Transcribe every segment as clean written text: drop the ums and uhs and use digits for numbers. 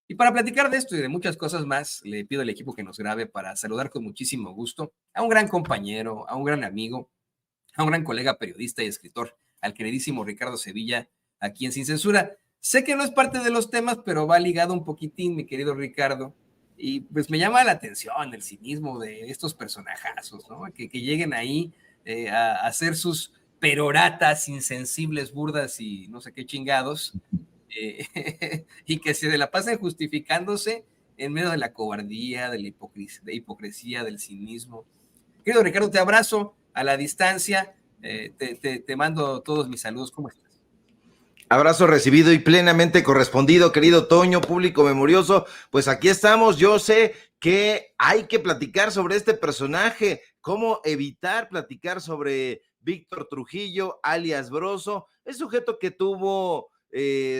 Y para platicar de esto y de muchas cosas más, le pido al equipo que nos grabe para saludar con muchísimo gusto a un gran compañero, a un gran amigo, a un gran colega periodista y escritor, al queridísimo Ricardo Sevilla, aquí en Sin Censura. Sé que no es parte de los temas, pero va ligado un poquitín, mi querido Ricardo. Y pues me llama la atención el cinismo de estos personajazos, ¿no? Que lleguen ahí a hacer sus peroratas insensibles, burdas y no sé qué chingados, y que se la pasen justificándose en medio de la cobardía, de hipocresía, del cinismo. Querido Ricardo, te abrazo a la distancia, te mando todos mis saludos. ¿Cómo estás? Abrazo recibido y plenamente correspondido, querido Toño, público memorioso. Pues aquí estamos. Yo sé que hay que platicar sobre este personaje, cómo evitar platicar sobre Víctor Trujillo, alias Broso, el sujeto que tuvo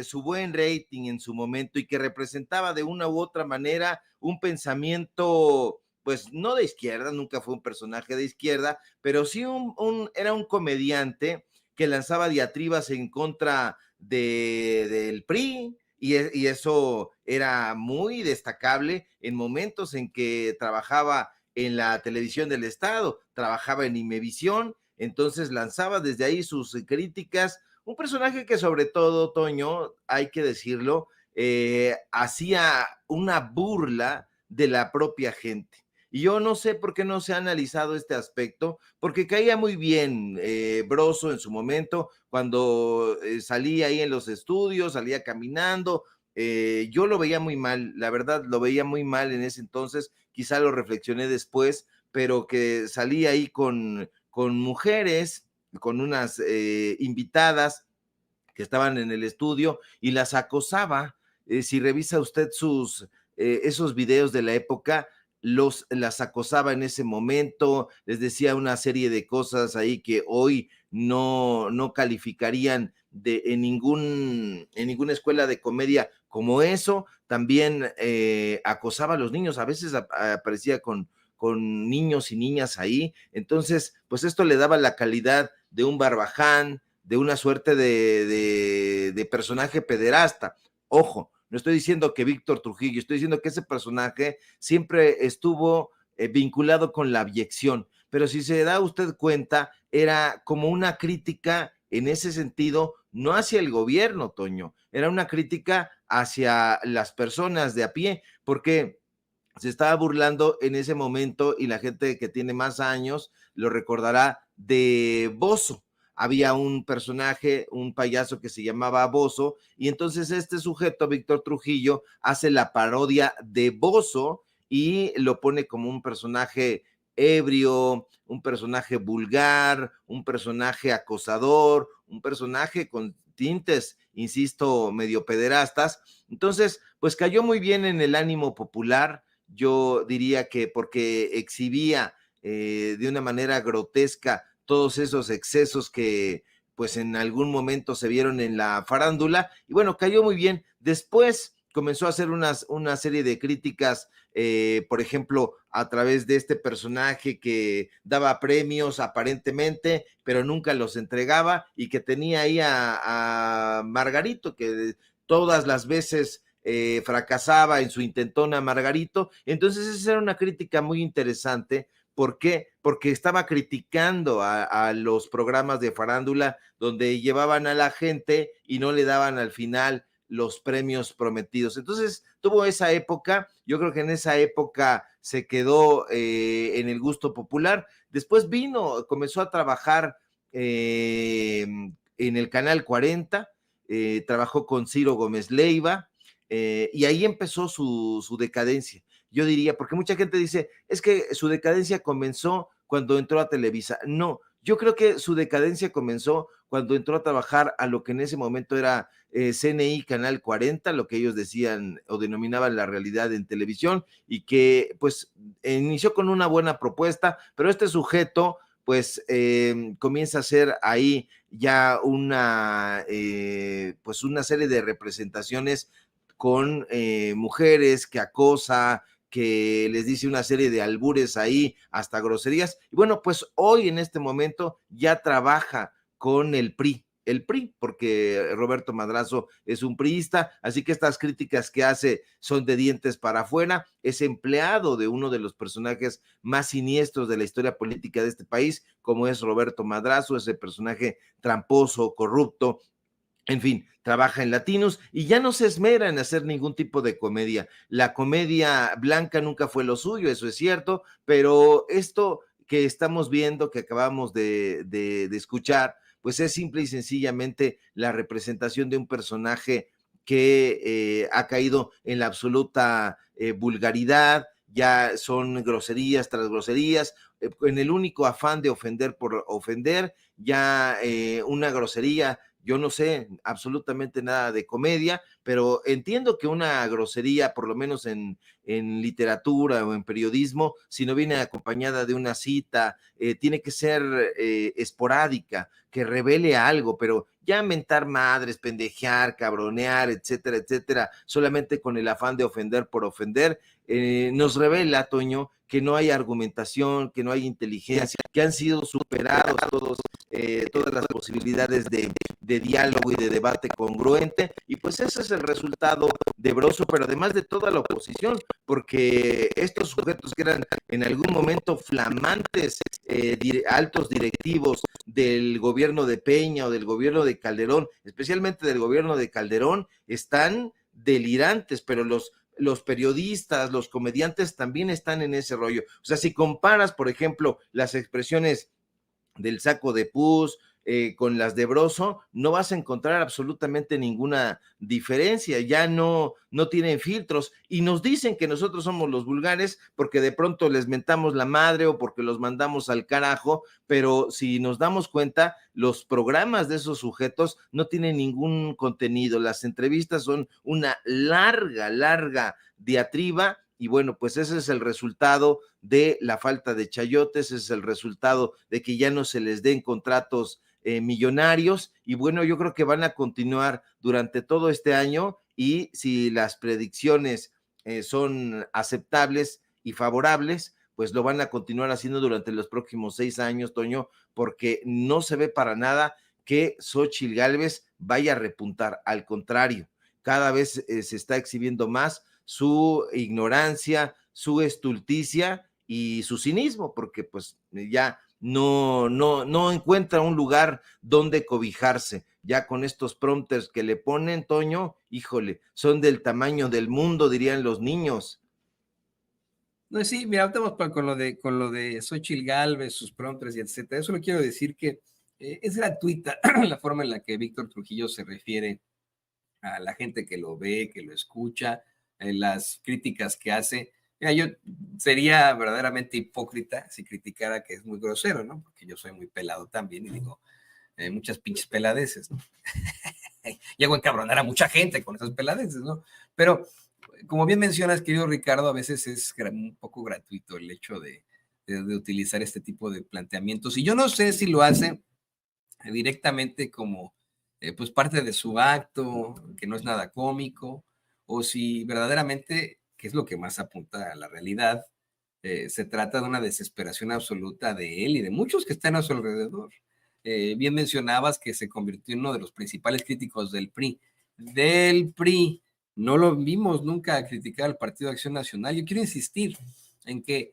su buen rating en su momento y que representaba de una u otra manera un pensamiento, pues no de izquierda, nunca fue un personaje de izquierda, pero sí era un comediante que lanzaba diatribas en contra del PRI, y eso era muy destacable en momentos en que trabajaba en la televisión del Estado, trabajaba en Imevisión, entonces lanzaba desde ahí sus críticas, un personaje que sobre todo, Toño, hay que decirlo, hacía una burla de la propia gente. Y yo no sé por qué no se ha analizado este aspecto, porque caía muy bien Broso en su momento, cuando salía ahí en los estudios, salía caminando, yo lo veía muy mal, la verdad lo veía muy mal en ese entonces, quizá lo reflexioné después, pero que salía ahí con mujeres, con unas invitadas que estaban en el estudio y las acosaba. Si revisa usted esos videos de la época, las acosaba en ese momento, les decía una serie de cosas ahí que hoy no calificarían en ninguna escuela de comedia como eso. También acosaba a los niños, a veces aparecía con niños y niñas ahí. Entonces, pues esto le daba la calidad de un Barbaján, de una suerte de personaje pederasta. Ojo, no estoy diciendo que Víctor Trujillo, estoy diciendo que ese personaje siempre estuvo vinculado con la abyección, pero si se da usted cuenta, era como una crítica en ese sentido, no hacia el gobierno, Toño, era una crítica hacia las personas de a pie, porque se estaba burlando en ese momento, y la gente que tiene más años lo recordará, de Bozo. Había un personaje, un payaso que se llamaba Bozo, y entonces este sujeto, Víctor Trujillo, hace la parodia de Bozo y lo pone como un personaje ebrio, un personaje vulgar, un personaje acosador, un personaje con tintes, insisto, medio pederastas. Entonces, pues cayó muy bien en el ánimo popular. Yo diría que porque exhibía de una manera grotesca todos esos excesos que pues en algún momento se vieron en la farándula, y bueno, cayó muy bien. Después comenzó a hacer una serie de críticas, por ejemplo, a través de este personaje que daba premios aparentemente, pero nunca los entregaba, y que tenía ahí a Margarito, que todas las veces fracasaba en su intentona Margarito. Entonces esa era una crítica muy interesante. ¿Por qué? Porque estaba criticando a los programas de farándula donde llevaban a la gente y no le daban al final los premios prometidos. Entonces tuvo esa época, yo creo que en esa época se quedó en el gusto popular. Después comenzó a trabajar en el Canal 40, trabajó con Ciro Gómez Leiva, y ahí empezó su decadencia. Yo diría, porque mucha gente dice, es que su decadencia comenzó cuando entró a Televisa. No, yo creo que su decadencia comenzó cuando entró a trabajar a lo que en ese momento era CNI Canal 40, lo que ellos decían o denominaban la realidad en televisión, y que pues inició con una buena propuesta, pero este sujeto pues comienza a hacer ahí ya pues una serie de representaciones con mujeres que acosa, que les dice una serie de albures ahí, hasta groserías. Y bueno, pues hoy en este momento ya trabaja con el PRI. el PRI, porque Roberto Madrazo es un priista, así que estas críticas que hace son de dientes para afuera, es empleado de uno de los personajes más siniestros de la historia política de este país, como es Roberto Madrazo, ese personaje tramposo, corrupto, en fin, trabaja en Latinos y ya no se esmera en hacer ningún tipo de comedia. La comedia blanca nunca fue lo suyo, eso es cierto, pero esto que estamos viendo, que acabamos de escuchar, pues es simple y sencillamente la representación de un personaje que ha caído en la absoluta vulgaridad, ya son groserías tras groserías, en el único afán de ofender por ofender, ya una grosería, yo no sé absolutamente nada de comedia, pero entiendo que una grosería, por lo menos en literatura o en periodismo, si no viene acompañada de una cita, tiene que ser esporádica, que revele algo, pero ya mentar madres, pendejear, cabronear, etcétera, etcétera, solamente con el afán de ofender por ofender, nos revela, Toño, que no hay argumentación, que no hay inteligencia, que han sido superados todas las posibilidades de diálogo y de debate congruente, y pues ese es el resultado de Broso, pero además de toda la oposición, porque estos sujetos que eran en algún momento flamantes altos directivos del gobierno de Peña o del gobierno de Calderón, especialmente del gobierno de Calderón, están delirantes, pero los periodistas, los comediantes también están en ese rollo. O sea, si comparas, por ejemplo, las expresiones del saco de pus con las de Broso, no vas a encontrar absolutamente ninguna diferencia, ya no tienen filtros y nos dicen que nosotros somos los vulgares porque de pronto les mentamos la madre o porque los mandamos al carajo, pero si nos damos cuenta, los programas de esos sujetos no tienen ningún contenido, las entrevistas son una larga diatriba. Y bueno, pues ese es el resultado de la falta de chayotes, ese es el resultado de que ya no se les den contratos millonarios, y bueno, yo creo que van a continuar durante todo este año, y si las predicciones son aceptables y favorables, pues lo van a continuar haciendo durante los próximos 6 años, Toño, porque no se ve para nada que Xóchitl Gálvez vaya a repuntar, al contrario, cada vez se está exhibiendo más su ignorancia, su estulticia y su cinismo, porque pues ya no encuentra un lugar donde cobijarse. Ya con estos prompters que le ponen, Toño, híjole, son del tamaño del mundo, dirían los niños. No, sí, mira, estamos con lo de Xóchitl Gálvez, sus prompters y etcétera. Eso lo quiero decir que es gratuita la forma en la que Víctor Trujillo se refiere a la gente que lo ve, que lo escucha, las críticas que hace. Mira, yo sería verdaderamente hipócrita si criticara que es muy grosero, ¿no? Porque yo soy muy pelado también y digo muchas pinches peladeces, ¿no? Y hago encabronar a mucha gente con esas peladeces, ¿no? Pero, como bien mencionas, querido Ricardo, a veces es un poco gratuito el hecho de utilizar este tipo de planteamientos. Y yo no sé si lo hace directamente como pues parte de su acto, que no es nada cómico, o si verdaderamente, que es lo que más apunta a la realidad, se trata de una desesperación absoluta de él y de muchos que están a su alrededor. Bien mencionabas que se convirtió en uno de los principales críticos del PRI. Del PRI, no lo vimos nunca criticar al Partido de Acción Nacional. Yo quiero insistir en que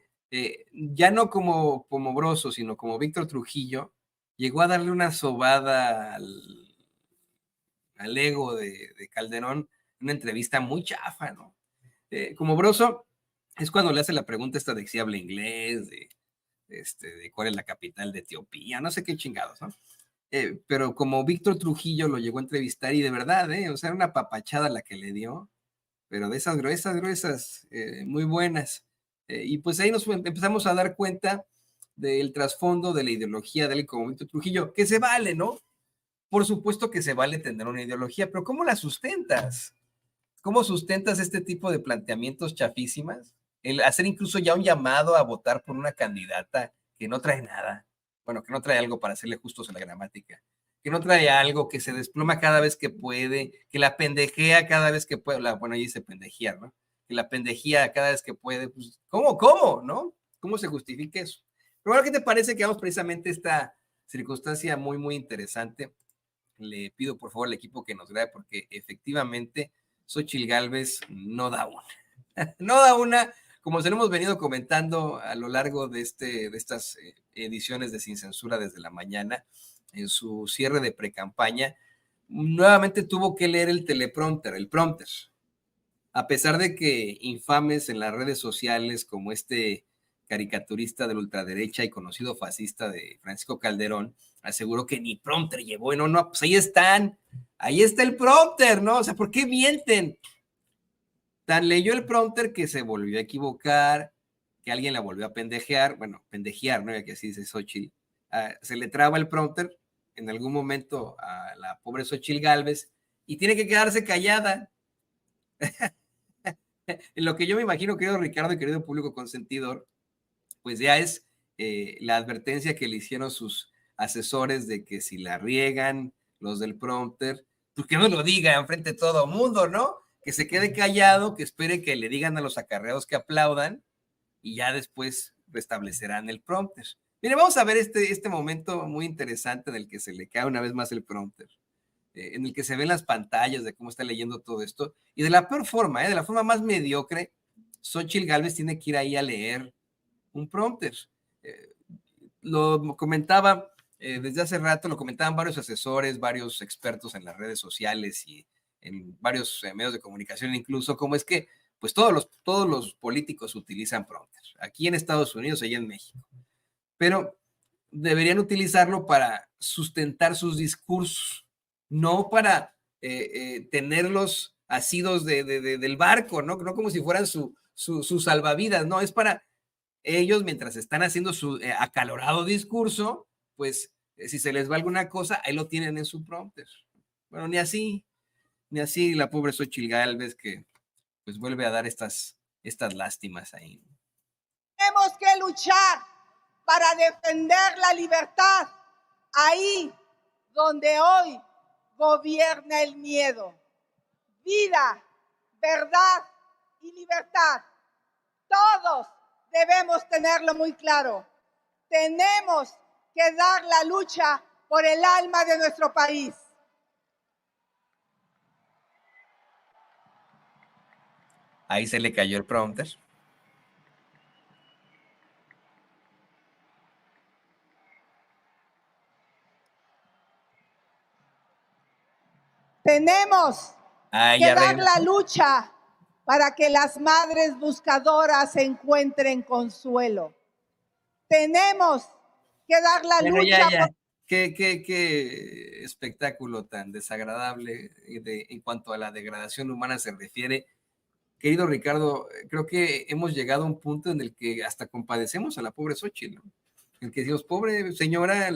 ya no como Broso, sino como Víctor Trujillo, llegó a darle una sobada al ego de Calderón, una entrevista muy chafa, ¿no? Como Broso, es cuando le hace la pregunta esta de si habla inglés, de cuál es la capital de Etiopía, no sé qué chingados, ¿no? Pero como Víctor Trujillo lo llegó a entrevistar y de verdad, o sea, era una papachada la que le dio, pero de esas gruesas, muy buenas. Y pues ahí nos empezamos a dar cuenta del trasfondo de la ideología de él como Víctor Trujillo, que se vale, ¿no? Por supuesto que se vale tener una ideología, pero ¿cómo la sustentas? ¿Cómo sustentas este tipo de planteamientos chafísimas? El hacer incluso ya un llamado a votar por una candidata que no trae nada, bueno, que no trae algo para hacerle justos en la gramática, que no trae algo, que se desploma cada vez que puede, que la pendejea cada vez que puede, bueno, ahí dice pendejear, ¿no? Que la pendejea cada vez que puede, pues, ¿cómo, no? ¿Cómo se justifica eso? Pero bueno, ¿qué te parece que vamos precisamente esta circunstancia muy, muy interesante le pido por favor al equipo que nos grabe, porque efectivamente Xóchitl Gálvez no da una. No da una, como se lo hemos venido comentando a lo largo de estas ediciones de Sin Censura desde la mañana, en su cierre de precampaña, nuevamente tuvo que leer el teleprompter, el prompter. A pesar de que infames en las redes sociales como este caricaturista de la ultraderecha y conocido fascista de Francisco Calderón, aseguró que ni prompter llevó, y no, pues ahí están, ahí está el prompter, ¿no? O sea, ¿por qué mienten? Tan leyó el prompter que se volvió a equivocar, que alguien la volvió a pendejear, bueno, pendejear, ¿no? Ya que así dice Xóchitl, se le traba el prompter en algún momento a la pobre Xóchitl Gálvez y tiene que quedarse callada. En lo que yo me imagino, querido Ricardo y querido público consentidor, pues ya es la advertencia que le hicieron sus asesores de que si la riegan los del prompter, pues que no lo diga enfrente de todo el mundo, ¿no? Que se quede callado, que espere que le digan a los acarreados que aplaudan y ya después restablecerán el prompter. Mire, vamos a ver este momento muy interesante en el que se le cae una vez más el prompter, en el que se ven las pantallas de cómo está leyendo todo esto, y de la peor forma, de la forma más mediocre, Xóchitl Gálvez tiene que ir ahí a leer un prompter. Lo comentaba desde hace rato, lo comentaban varios asesores, varios expertos en las redes sociales y en varios medios de comunicación incluso, como es que pues todos los políticos utilizan prompter, aquí en Estados Unidos, allá en México, pero deberían utilizarlo para sustentar sus discursos, no para tenerlos asidos del barco, ¿no? No como si fueran su salvavidas, no, es para ellos, mientras están haciendo su acalorado discurso, pues si se les va alguna cosa, ahí lo tienen en su prompter. Bueno, ni así la pobre Xóchitl Gálvez, que pues vuelve a dar estas lástimas ahí. Tenemos que luchar para defender la libertad ahí donde hoy gobierna el miedo. Vida, verdad y libertad. Todos debemos tenerlo muy claro. Tenemos que dar la lucha por el alma de nuestro país. Ahí se le cayó el prompter. Tenemos que dar la lucha para que las madres buscadoras encuentren consuelo. Tenemos que dar la lucha. Ya. Qué espectáculo tan desagradable en cuanto a la degradación humana se refiere. Querido Ricardo, creo que hemos llegado a un punto en el que hasta compadecemos a la pobre Xóchitl, ¿no? En el que decimos, pobre señora,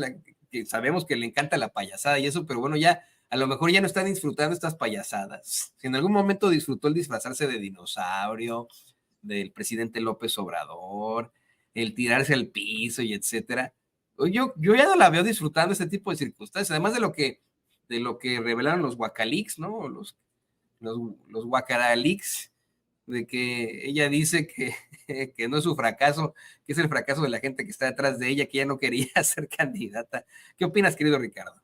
que sabemos que le encanta la payasada y eso, pero bueno, ya a lo mejor ya no está disfrutando estas payasadas. Si en algún momento disfrutó el disfrazarse de dinosaurio, del presidente López Obrador, el tirarse al piso y etcétera, yo ya no la veo disfrutando este tipo de circunstancias, además de lo que revelaron los Guacalix, ¿no? Los Guacaralix, de que ella dice que no es su fracaso, que es el fracaso de la gente que está detrás de ella, que ella no quería ser candidata. ¿Qué opinas, querido Ricardo?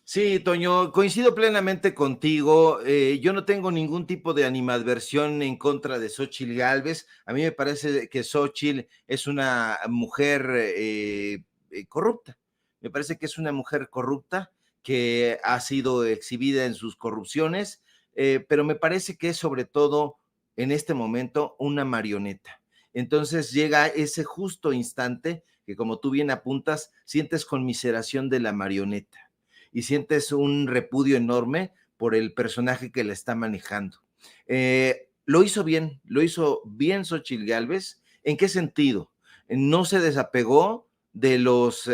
Sí, Toño, coincido plenamente contigo. Yo no tengo ningún tipo de animadversión en contra de Xóchitl Gálvez. A mí me parece que Xóchitl es una mujer corrupta. Me parece que es una mujer corrupta que ha sido exhibida en sus corrupciones, pero me parece que es sobre todo en este momento una marioneta. Entonces llega ese justo instante que, como tú bien apuntas, sientes conmiseración de la marioneta y sientes un repudio enorme por el personaje que la está manejando. Lo hizo bien Xóchitl Gálvez. ¿En qué sentido? No se desapegó de los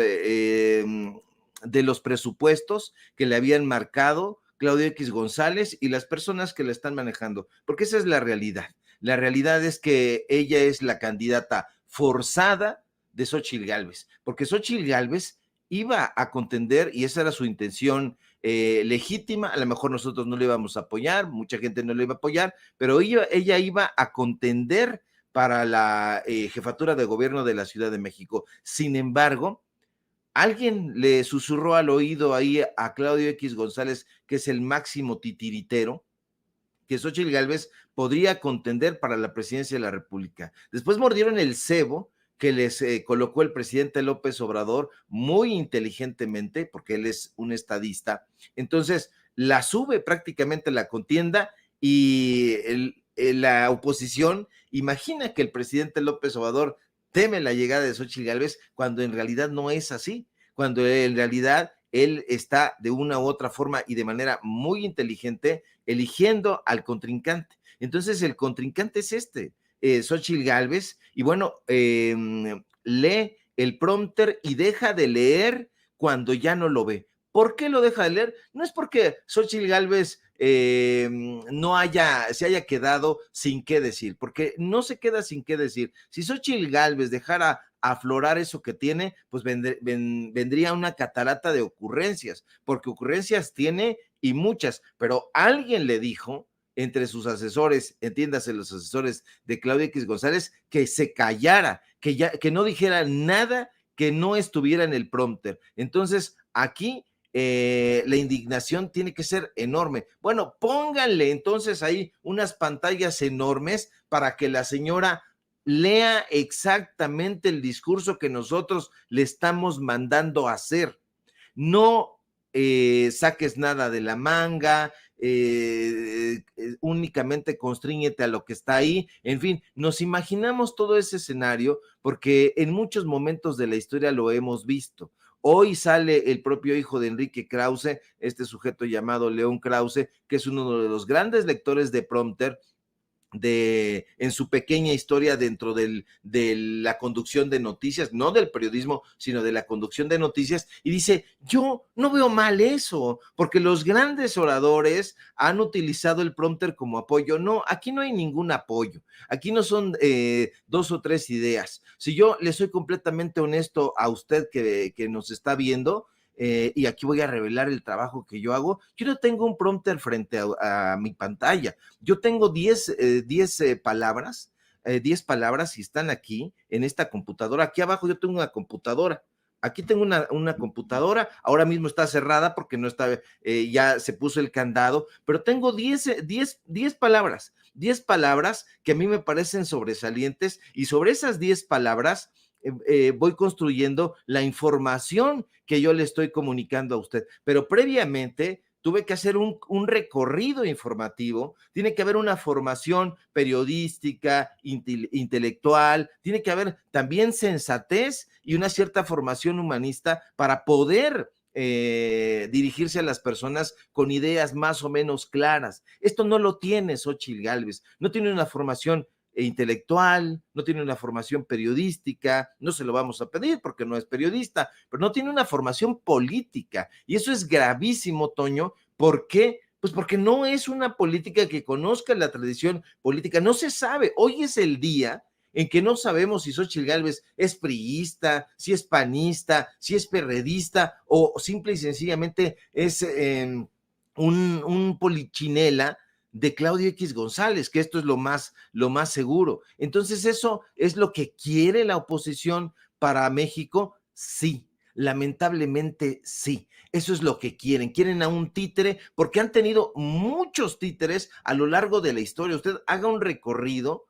presupuestos que le habían marcado Claudio X González y las personas que la están manejando, porque esa es la realidad. La realidad es que ella es la candidata forzada de Xóchitl Gálvez, porque Xóchitl Gálvez iba a contender y esa era su intención legítima. A lo mejor nosotros no le íbamos a apoyar, mucha gente no le iba a apoyar, pero ella iba a contender para la jefatura de gobierno de la Ciudad de México. Sin embargo, alguien le susurró al oído ahí a Claudio X González, que es el máximo titiritero, que Xóchitl Gálvez podría contender para la presidencia de la República. Después mordieron el cebo que les colocó el presidente López Obrador muy inteligentemente, porque él es un estadista. Entonces, la sube prácticamente la contienda y la oposición imagina que el presidente López Obrador teme la llegada de Xóchitl Gálvez, cuando en realidad no es así, cuando en realidad él está de una u otra forma y de manera muy inteligente eligiendo al contrincante. Entonces el contrincante es Xóchitl Gálvez, y bueno, lee el prompter y deja de leer cuando ya no lo ve. ¿Por qué lo deja de leer? No es porque Xóchitl Gálvez se haya quedado sin qué decir, porque no se queda sin qué decir. Si Xóchitl Gálvez dejara aflorar eso que tiene, pues vendría una catarata de ocurrencias, porque ocurrencias tiene y muchas, pero alguien le dijo entre sus asesores, entiéndase los asesores de Claudio X González, que se callara, que no dijera nada que no estuviera en el prompter. Entonces, aquí la indignación tiene que ser enorme. Bueno, pónganle entonces ahí unas pantallas enormes para que la señora lea exactamente el discurso que nosotros le estamos mandando a hacer. No saques nada de la manga, únicamente constríñete a lo que está ahí. En fin, nos imaginamos todo ese escenario porque en muchos momentos de la historia lo hemos visto. Hoy sale el propio hijo de Enrique Krause, este sujeto llamado León Krause, que es uno de los grandes lectores de prompter en su pequeña historia dentro de la conducción de noticias, no del periodismo, sino de la conducción de noticias, y dice, yo no veo mal eso, porque los grandes oradores han utilizado el prompter como apoyo. No, aquí no hay ningún apoyo, aquí no son 2 o 3 ideas. Si yo le soy completamente honesto a usted que nos está viendo, y aquí voy a revelar el trabajo que yo hago, yo no tengo un prompter frente a mi pantalla, yo tengo 10 palabras, 10 palabras y están aquí en esta computadora. Aquí abajo yo tengo una computadora, aquí tengo una computadora, ahora mismo está cerrada porque no está, ya se puso el candado, pero tengo 10 palabras, 10 palabras que a mí me parecen sobresalientes, y sobre esas 10 palabras voy construyendo la información que yo le estoy comunicando a usted. Pero previamente tuve que hacer un recorrido informativo, tiene que haber una formación periodística, intelectual, tiene que haber también sensatez y una cierta formación humanista para poder dirigirse a las personas con ideas más o menos claras. Esto no lo tiene Xóchitl Gálvez, no tiene una formación intelectual, no tiene una formación periodística, no se lo vamos a pedir porque no es periodista, pero no tiene una formación política, y eso es gravísimo, Toño. ¿Por qué? Pues porque no es una política que conozca la tradición política, no se sabe. Hoy es el día en que no sabemos si Xóchitl Gálvez es priista, si es panista, si es perredista, o simple y sencillamente es un polichinela de Claudio X González, que esto es lo más seguro. Entonces, ¿eso es lo que quiere la oposición para México? Sí, lamentablemente sí. Eso es lo que quieren a un títere, porque han tenido muchos títeres a lo largo de la historia. Usted haga un recorrido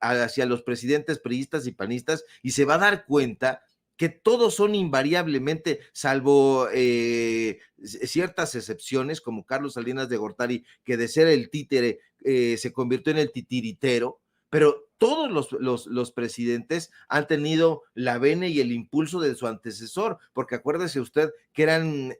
hacia los presidentes priistas y panistas y se va a dar cuenta que todos son invariablemente, salvo ciertas excepciones, como Carlos Salinas de Gortari, que de ser el títere se convirtió en el titiritero, pero todos los presidentes han tenido la venia y el impulso de su antecesor, porque acuérdese usted que eran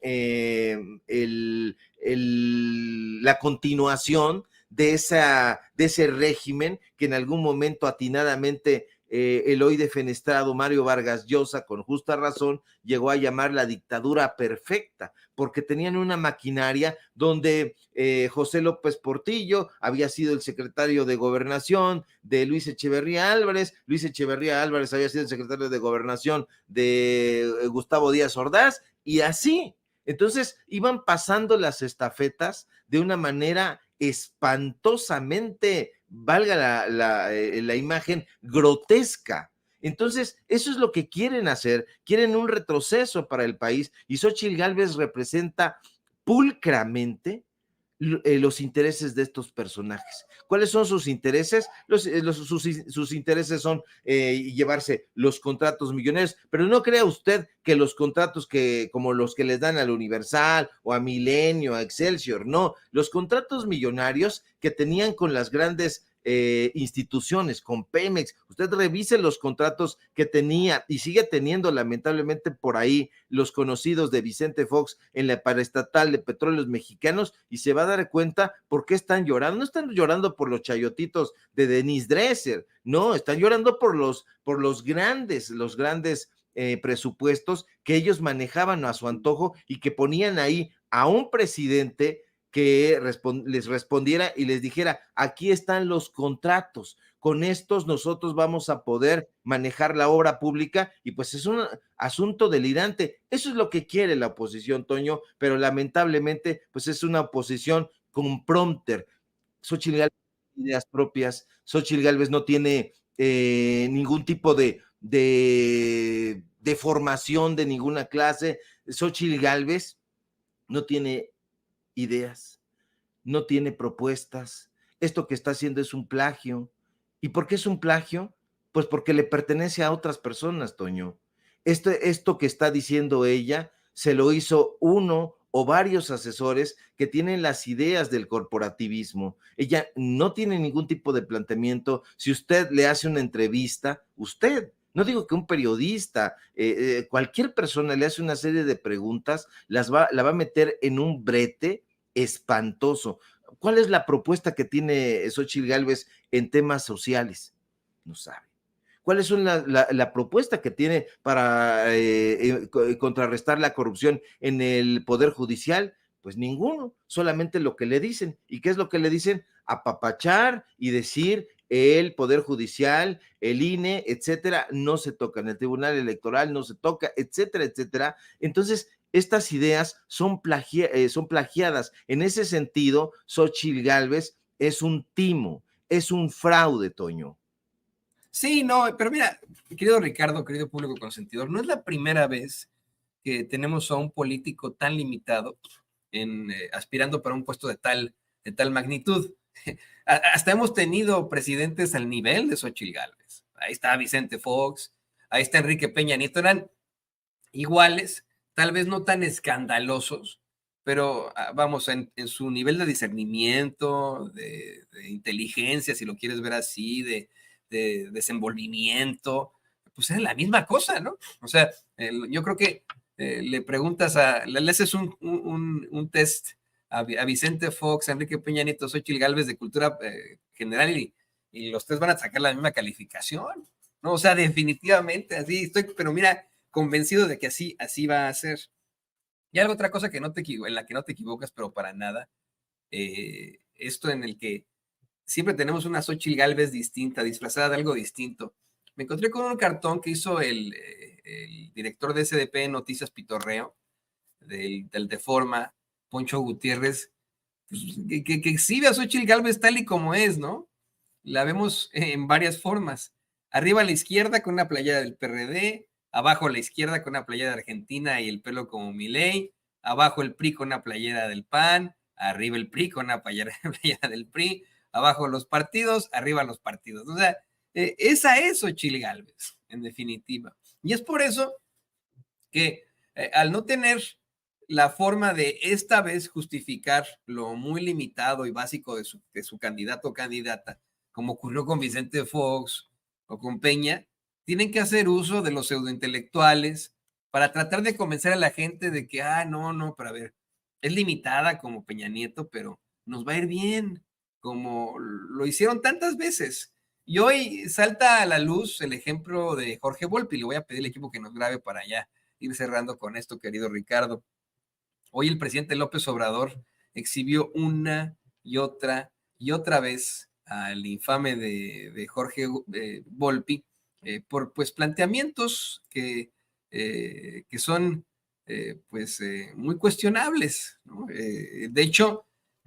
la continuación de ese régimen que en algún momento atinadamente el hoy defenestrado Mario Vargas Llosa, con justa razón, llegó a llamar la dictadura perfecta, porque tenían una maquinaria donde José López Portillo había sido el secretario de Gobernación de Luis Echeverría Álvarez había sido el secretario de Gobernación de Gustavo Díaz Ordaz, y así. Entonces iban pasando las estafetas de una manera espantosamente, valga la imagen, grotesca. Entonces, eso es lo que quieren hacer, quieren un retroceso para el país, y Xóchitl Gálvez representa pulcramente los intereses de estos personajes. ¿Cuáles son sus intereses? Sus intereses son llevarse los contratos millonarios, pero no crea usted que los contratos como los que les dan al Universal o a Milenio, a Excelsior, no, los contratos millonarios que tenían con las grandes instituciones, con Pemex. Usted revise los contratos que tenía y sigue teniendo lamentablemente por ahí los conocidos de Vicente Fox en la paraestatal de Petróleos Mexicanos, y se va a dar cuenta por qué están llorando. No están llorando por los chayotitos de Denise Dresser, no, están llorando por los grandes presupuestos que ellos manejaban a su antojo y que ponían ahí a un presidente que les respondiera y les dijera, aquí están los contratos, con estos nosotros vamos a poder manejar la obra pública, y pues es un asunto delirante. Eso es lo que quiere la oposición, Toño, pero lamentablemente pues es una oposición con prompter. Xóchitl Gálvez tiene ideas propias, Xóchitl Gálvez no tiene ningún tipo de formación de ninguna clase. Xóchitl Gálvez no tiene ideas, no tiene propuestas. Esto que está haciendo es un plagio. ¿Y por qué es un plagio? Pues porque le pertenece a otras personas, Toño. Esto que está diciendo ella se lo hizo uno o varios asesores que tienen las ideas del corporativismo. Ella no tiene ningún tipo de planteamiento. Si usted le hace una entrevista, no digo que un periodista, cualquier persona le hace una serie de preguntas, la va a meter en un brete espantoso. ¿Cuál es la propuesta que tiene Xóchitl Gálvez en temas sociales? No sabe. ¿Cuál es la propuesta que tiene para contrarrestar la corrupción en el Poder Judicial? Pues ninguno, solamente lo que le dicen. ¿Y qué es lo que le dicen? Apapachar y decir el Poder Judicial, el INE, etcétera, no se tocan, el Tribunal Electoral no se toca, etcétera, etcétera. Entonces, estas ideas son plagiadas. En ese sentido, Xóchitl Gálvez es un timo, es un fraude, Toño. Sí, no, pero mira, querido Ricardo, querido público consentidor, no es la primera vez que tenemos a un político tan limitado aspirando para un puesto de tal magnitud. Hasta hemos tenido presidentes al nivel de Xóchitl Gálvez. Ahí está Vicente Fox, ahí está Enrique Peña Nieto, eran iguales, tal vez no tan escandalosos, pero vamos, en su nivel de discernimiento, de inteligencia, si lo quieres ver así, de desenvolvimiento, pues es la misma cosa, ¿no? O sea, yo creo que le preguntas le haces un test a Vicente Fox, a Enrique Peña Nieto, Xóchitl Gálvez de cultura general, y los tres van a sacar la misma calificación, ¿no? O sea, definitivamente, así estoy, pero mira, convencido de que así va a ser. Y algo otra cosa en la que no te equivocas, pero para nada, esto en el que siempre tenemos una Xóchitl Gálvez distinta, disfrazada de algo distinto. Me encontré con un cartón que hizo el director de SDP Noticias Pitorreo, del Deforma, Poncho Gutiérrez, pues, que exhibe a Xóchitl Gálvez tal y como es, ¿no? La vemos en varias formas. Arriba a la izquierda con una playera del PRD, abajo a la izquierda con una playera de Argentina y el pelo como Milei, abajo el PRI con una playera del PAN, arriba el PRI con una playera del PRI, abajo los partidos, arriba los partidos. O sea, esa es Xóchitl Gálvez, en definitiva. Y es por eso que al no tener la forma de esta vez justificar lo muy limitado y básico de su candidato o candidata, como ocurrió con Vicente Fox o con Peña, tienen que hacer uso de los pseudointelectuales para tratar de convencer a la gente de que, no, pero a ver, es limitada como Peña Nieto, pero nos va a ir bien, como lo hicieron tantas veces. Y hoy salta a la luz el ejemplo de Jorge Volpi. Le voy a pedir al equipo que nos grabe para allá ir cerrando con esto, querido Ricardo. Hoy el presidente López Obrador exhibió una y otra vez al infame de Jorge Volpi por pues planteamientos que son muy cuestionables, ¿no? De hecho,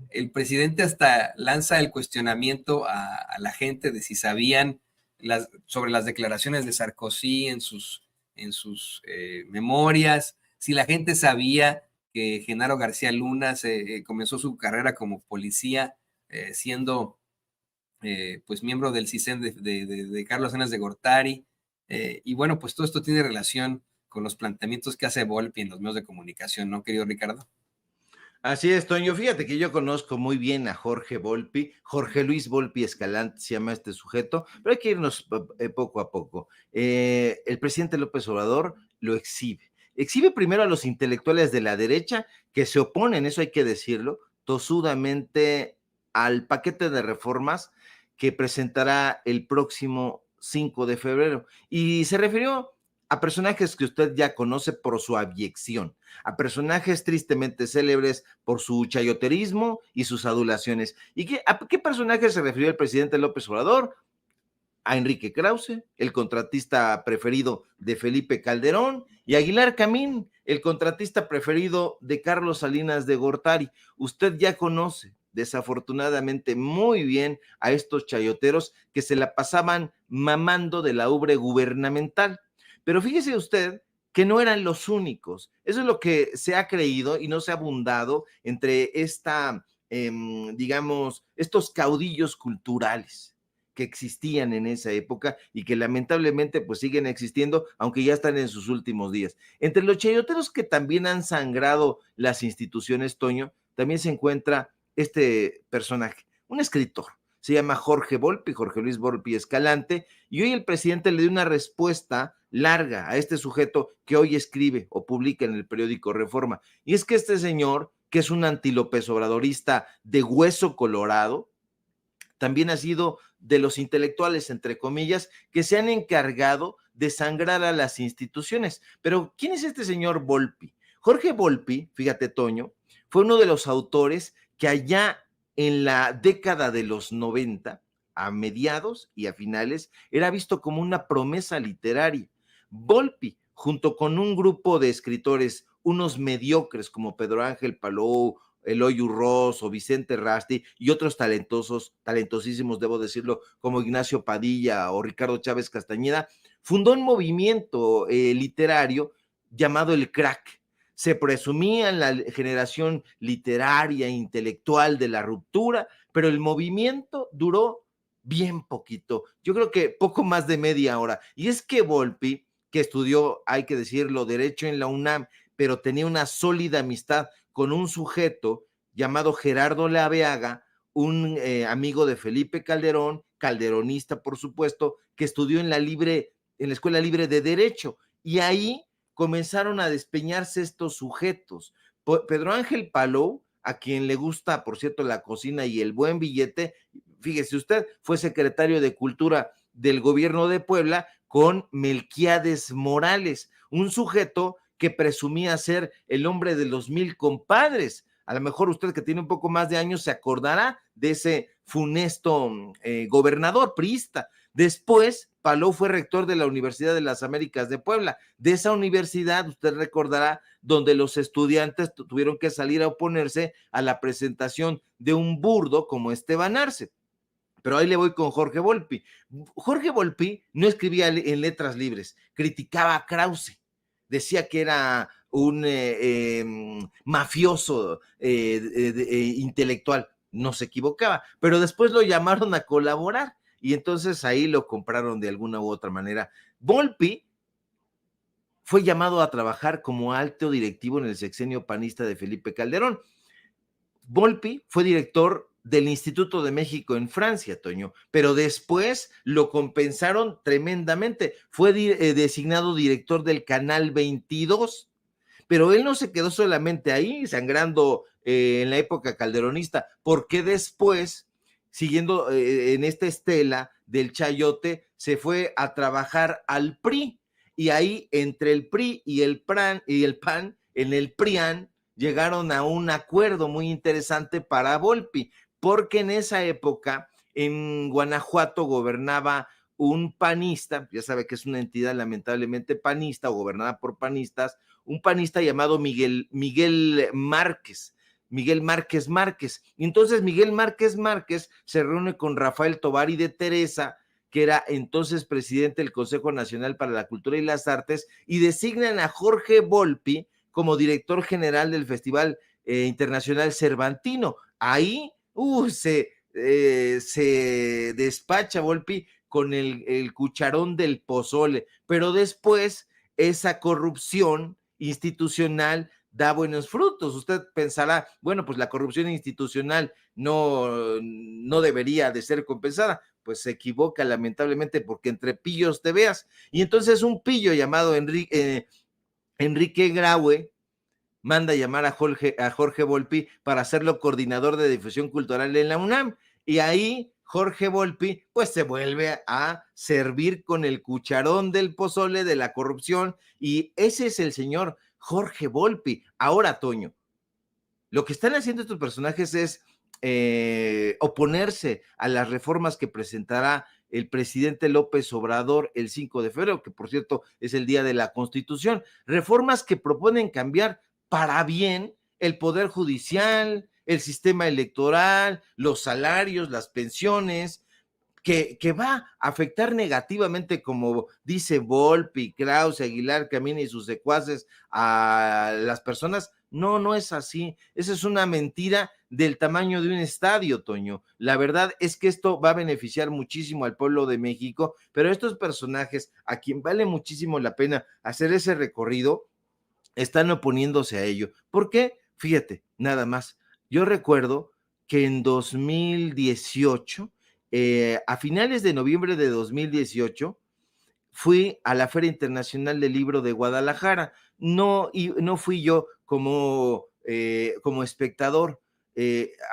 el presidente hasta lanza el cuestionamiento a la gente de si sabían sobre las declaraciones de Sarkozy en sus memorias, si la gente sabía que Genaro García Luna comenzó su carrera como policía siendo pues miembro del CISEN de Carlos Sainz de Gortari, y bueno, pues todo esto tiene relación con los planteamientos que hace Volpi en los medios de comunicación, ¿no, querido Ricardo? Así es, Toño. Fíjate que yo conozco muy bien a Jorge Volpi, Jorge Luis Volpi Escalante se llama este sujeto, pero hay que irnos poco a poco. El presidente López Obrador lo exhibe. Exhibe primero a los intelectuales de la derecha que se oponen, eso hay que decirlo, tosudamente al paquete de reformas que presentará el próximo 5 de febrero. Y se refirió a personajes que usted ya conoce por su abyección, a personajes tristemente célebres por su chayoterismo y sus adulaciones. ¿Y a qué personaje se refirió el presidente López Obrador? A Enrique Krause, el contratista preferido de Felipe Calderón, y Aguilar Camín, el contratista preferido de Carlos Salinas de Gortari. Usted ya conoce desafortunadamente muy bien a estos chayoteros que se la pasaban mamando de la ubre gubernamental. Pero fíjese usted que no eran los únicos. Eso es lo que se ha creído y no se ha abundado entre digamos, estos caudillos culturales que existían en esa época y que lamentablemente pues siguen existiendo, aunque ya están en sus últimos días. Entre los chayoteros que también han sangrado las instituciones, Toño, también se encuentra este personaje, un escritor. Se llama Jorge Volpi, Jorge Luis Volpi Escalante, y hoy el presidente le dio una respuesta larga a este sujeto que hoy escribe o publica en el periódico Reforma. Y es que este señor, que es un anti-López Obradorista de hueso colorado, también ha sido de los intelectuales, entre comillas, que se han encargado de sangrar a las instituciones. Pero, ¿quién es este señor Volpi? Jorge Volpi, fíjate, Toño, fue uno de los autores que allá en la década de los 90, a mediados y a finales, era visto como una promesa literaria. Volpi, junto con un grupo de escritores, unos mediocres como Pedro Ángel Palou, Eloy Urroz o Vicente Rasti y otros talentosísimos, debo decirlo, como Ignacio Padilla o Ricardo Chávez Castañeda, fundó un movimiento literario llamado el Crack. Se presumía la generación literaria e intelectual de la ruptura, pero el movimiento duró bien poquito. Yo creo que poco más de media hora. Y es que Volpi, que estudió, hay que decirlo, Derecho en la UNAM, pero tenía una sólida amistad con un sujeto llamado Gerardo Laveaga, un amigo de Felipe Calderón, calderonista por supuesto, que estudió en la Escuela Libre de Derecho, y ahí comenzaron a despeñarse estos sujetos. Pedro Ángel Palou, a quien le gusta, por cierto, la cocina y el buen billete, fíjese usted, fue secretario de Cultura del gobierno de Puebla con Melquiades Morales, un sujeto que presumía ser el hombre de los 1000 compadres. A lo mejor usted, que tiene un poco más de años, se acordará de ese funesto gobernador priista. Después, Palou fue rector de la Universidad de las Américas de Puebla. De esa universidad, usted recordará, donde los estudiantes tuvieron que salir a oponerse a la presentación de un burdo como Esteban Arce. Pero ahí le voy con Jorge Volpi. Jorge Volpi no escribía en letras libres, criticaba a Krause, decía que era un mafioso intelectual, no se equivocaba, pero después lo llamaron a colaborar y entonces ahí lo compraron de alguna u otra manera. Volpi fue llamado a trabajar como alto directivo en el sexenio panista de Felipe Calderón. Volpi fue director del Instituto de México en Francia, Toño, pero después lo compensaron tremendamente. Fue designado director del Canal 22, pero él no se quedó solamente ahí, sangrando en la época calderonista, porque después, siguiendo en esta estela del chayote, se fue a trabajar al PRI, y ahí entre el PRI y el PAN, en el PRIAN, llegaron a un acuerdo muy interesante para Volpi, porque en esa época en Guanajuato gobernaba un panista, ya sabe que es una entidad lamentablemente panista o gobernada por panistas, un panista llamado Miguel Márquez. Y entonces Miguel Márquez se reúne con Rafael Tovar y de Teresa, que era entonces presidente del Consejo Nacional para la Cultura y las Artes, y designan a Jorge Volpi como director general del Festival Internacional Cervantino. Ahí se despacha Volpi con el cucharón del pozole, pero después esa corrupción institucional da buenos frutos. Usted pensará, bueno, pues la corrupción institucional no debería de ser compensada. Pues se equivoca lamentablemente, porque entre pillos te veas. Y entonces un pillo llamado Enrique Graue manda llamar a Jorge Volpi para hacerlo coordinador de difusión cultural en la UNAM. Y ahí Jorge Volpi pues se vuelve a servir con el cucharón del pozole de la corrupción, y ese es el señor Jorge Volpi. Ahora, Toño, lo que están haciendo estos personajes es oponerse a las reformas que presentará el presidente López Obrador el 5 de febrero, que por cierto es el día de la Constitución. Reformas que proponen cambiar para bien el poder judicial, el sistema electoral, los salarios, las pensiones, que va a afectar negativamente, como dice Volpi, Krause, Aguilar, Camina y sus secuaces, a las personas. No es así. Esa es una mentira del tamaño de un estadio, Toño. La verdad es que esto va a beneficiar muchísimo al pueblo de México, pero estos personajes, a quien vale muchísimo la pena hacer ese recorrido, están oponiéndose a ello. ¿Por qué? Fíjate, nada más. Yo recuerdo que en 2018, a finales de noviembre de 2018, fui a la Feria Internacional del Libro de Guadalajara. No fui yo como espectador.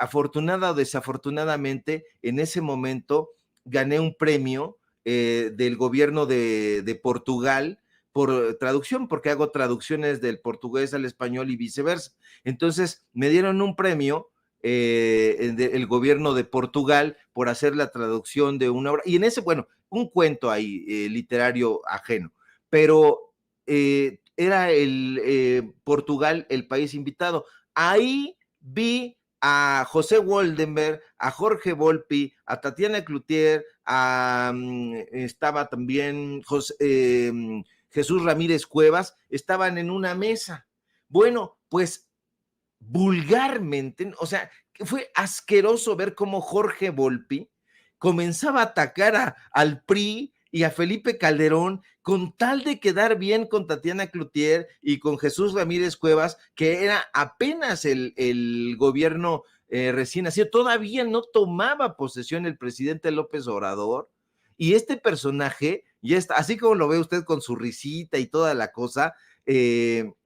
Afortunada o desafortunadamente, en ese momento gané un premio del gobierno de Portugal por traducción, porque hago traducciones del portugués al español y viceversa. Entonces me dieron un premio el gobierno de Portugal por hacer la traducción de una obra, y en ese, bueno, un cuento ahí literario ajeno, pero era Portugal el país invitado. Ahí vi a José Woldenberg, a Jorge Volpi, a Tatiana Cloutier, estaba también Jesús Ramírez Cuevas, estaban en una mesa. Bueno, pues vulgarmente, o sea, fue asqueroso ver cómo Jorge Volpi comenzaba a atacar al PRI y a Felipe Calderón con tal de quedar bien con Tatiana Cloutier y con Jesús Ramírez Cuevas, que era apenas el gobierno recién nacido. Todavía no tomaba posesión el presidente López Obrador, y este personaje, ya está, así como lo ve usted con su risita y toda la cosa,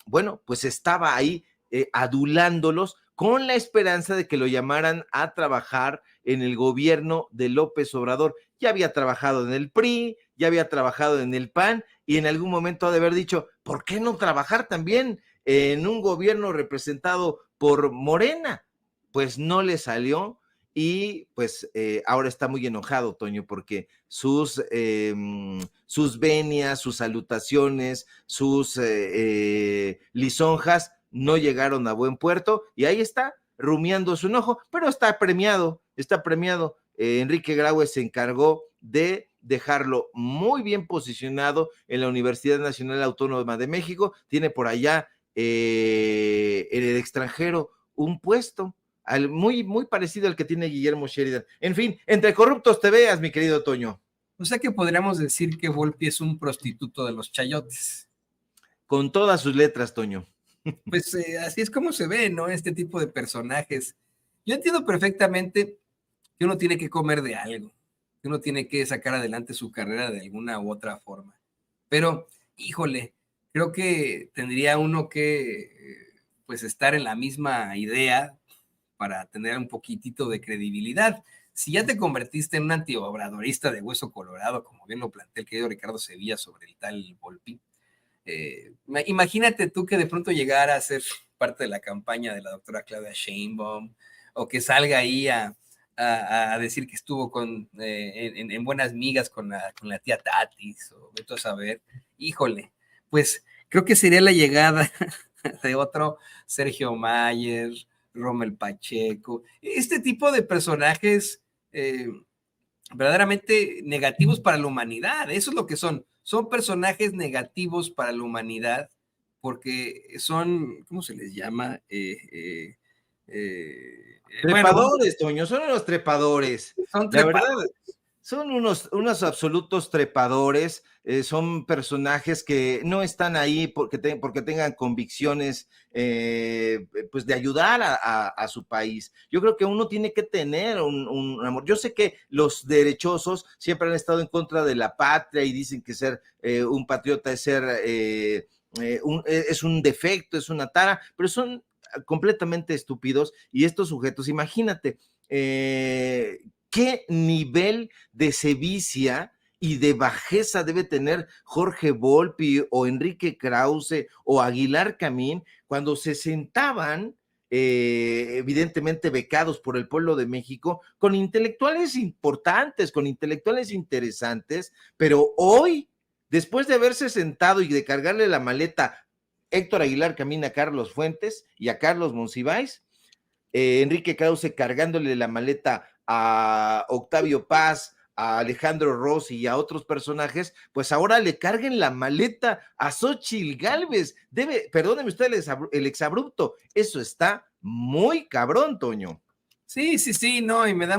bueno, pues estaba ahí adulándolos con la esperanza de que lo llamaran a trabajar en el gobierno de López Obrador. Ya había trabajado en el PRI, ya había trabajado en el PAN, y en algún momento ha de haber dicho, ¿por qué no trabajar también en un gobierno representado por Morena? Pues no le salió, y pues ahora está muy enojado, Toño, porque sus venias, sus salutaciones, sus lisonjas no llegaron a buen puerto, y ahí está, rumiando su enojo, pero está premiado. Enrique Graue se encargó de dejarlo muy bien posicionado en la Universidad Nacional Autónoma de México. Tiene por allá en el extranjero un puesto muy parecido al que tiene Guillermo Sheridan. En fin, entre corruptos te veas, mi querido Toño. O sea que podríamos decir que Volpi es un prostituto de los chayotes. Con todas sus letras, Toño. Pues así es como se ve, ¿no? Este tipo de personajes. Yo entiendo perfectamente que uno tiene que comer de algo, que uno tiene que sacar adelante su carrera de alguna u otra forma. Pero, híjole, creo que tendría uno que pues estar en la misma idea para tener un poquitito de credibilidad. Si ya te convertiste en un antiobradorista de hueso colorado, como bien lo plantea el querido Ricardo Sevilla sobre el tal Volpi, imagínate tú que de pronto llegara a ser parte de la campaña de la doctora Claudia Sheinbaum, o que salga ahí a decir que estuvo en buenas migas con la tía Tatis, o vete a saber. Híjole, pues creo que sería la llegada de otro Sergio Mayer, Rommel Pacheco, este tipo de personajes verdaderamente negativos para la humanidad. Eso es lo que son personajes negativos para la humanidad, porque son, ¿cómo se les llama? Trepadores, bueno, Toño, son unos trepadores. Son trepadores. La verdad, son unos absolutos trepadores, son personajes que no están ahí porque tengan convicciones pues de ayudar a su país. Yo creo que uno tiene que tener un amor. Yo sé que los derechosos siempre han estado en contra de la patria y dicen que ser un patriota es ser... es un defecto, es una tara, pero son completamente estúpidos y estos sujetos, imagínate, qué nivel de sevicia y de bajeza debe tener Jorge Volpi o Enrique Krause o Aguilar Camín cuando se sentaban, evidentemente becados por el pueblo de México, con intelectuales importantes, con intelectuales interesantes, pero hoy, después de haberse sentado y de cargarle la maleta Héctor Aguilar Camín a Carlos Fuentes y a Carlos Monsiváis, Enrique Krause cargándole la maleta a Octavio Paz, a Alejandro Rossi y a otros personajes, pues ahora le carguen la maleta a Xóchitl Gálvez. Perdóneme usted el exabrupto, eso está muy cabrón, Toño. Sí, no, y me da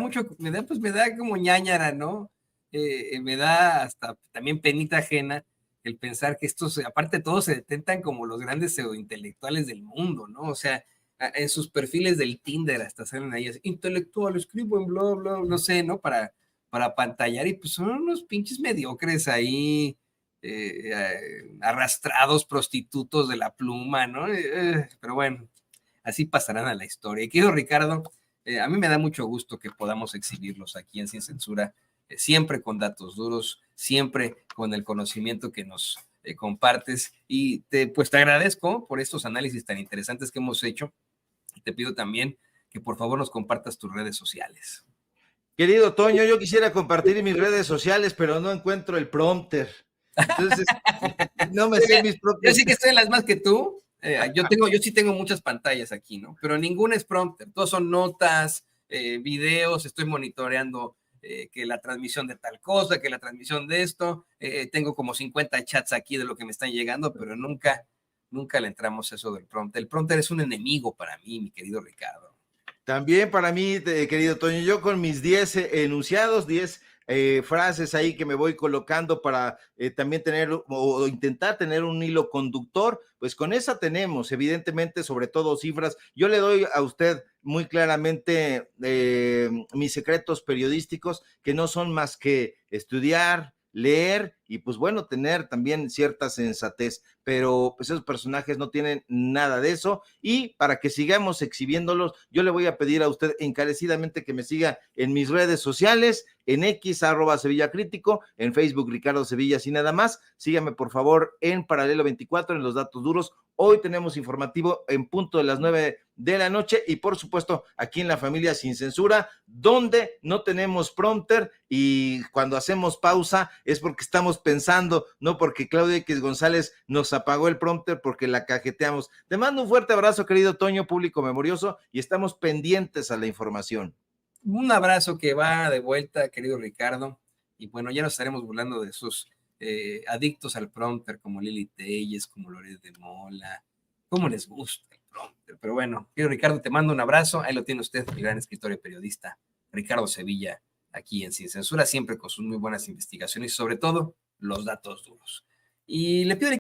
como ñáñara, ¿no? Me da hasta también penita ajena el pensar que estos, aparte de todo, se detentan como los grandes pseudointelectuales del mundo, ¿no? O sea, en sus perfiles del Tinder hasta salen ahí, intelectual, escribo en bla, bla, no sé, ¿no? Para pantallar, y pues son unos pinches mediocres ahí, arrastrados, prostitutos de la pluma, ¿no? Pero bueno, así pasarán a la historia. Y querido Ricardo, a mí me da mucho gusto que podamos exhibirlos aquí en Sin Censura, siempre con datos duros, siempre con el conocimiento que nos compartes, y pues te agradezco por estos análisis tan interesantes que hemos hecho. Te pido también que por favor nos compartas tus redes sociales. Querido Toño, yo quisiera compartir mis redes sociales, pero no encuentro el prompter. Entonces, no me sé mis propios. Yo sí que estoy en las más que tú. Yo sí tengo muchas pantallas aquí, ¿no? Pero ninguna es prompter. Todos son notas, videos, estoy monitoreando que la transmisión de tal cosa, que la transmisión de esto. Tengo como 50 chats aquí de lo que me están llegando, pero nunca le entramos eso del prompter. El prompter es un enemigo para mí, mi querido Ricardo. También para mí, querido Toño, yo con mis 10 enunciados, 10 frases ahí que me voy colocando para también tener o intentar tener un hilo conductor, pues con esa tenemos, evidentemente, sobre todo cifras. Yo le doy a usted muy claramente mis secretos periodísticos, que no son más que estudiar, leer y pues bueno, tener también cierta sensatez, pero pues esos personajes no tienen nada de eso, y para que sigamos exhibiéndolos, yo le voy a pedir a usted encarecidamente que me siga en mis redes sociales, en X, @Sevilla Crítico, en Facebook, Ricardo Sevilla, y nada más. Sígame por favor en Paralelo 24, en los datos duros. Hoy tenemos informativo en punto de las 9 de la noche, y por supuesto aquí en La Familia Sin Censura, donde no tenemos prompter, y cuando hacemos pausa es porque estamos pensando, no porque Claudia X González nos apagó el prompter porque la cajeteamos. Te mando un fuerte abrazo, querido Toño, público memorioso, y estamos pendientes a la información. Un abrazo que va de vuelta, querido Ricardo, y bueno, ya nos estaremos burlando de esos adictos al prompter como Lili Telles, como Loret de Mola, cómo les gusta el prompter. Pero bueno, querido Ricardo, te mando un abrazo. Ahí lo tiene usted, el gran escritor y periodista Ricardo Sevilla, aquí en Sin Censura, siempre con sus muy buenas investigaciones y sobre todo los datos duros. Y le pido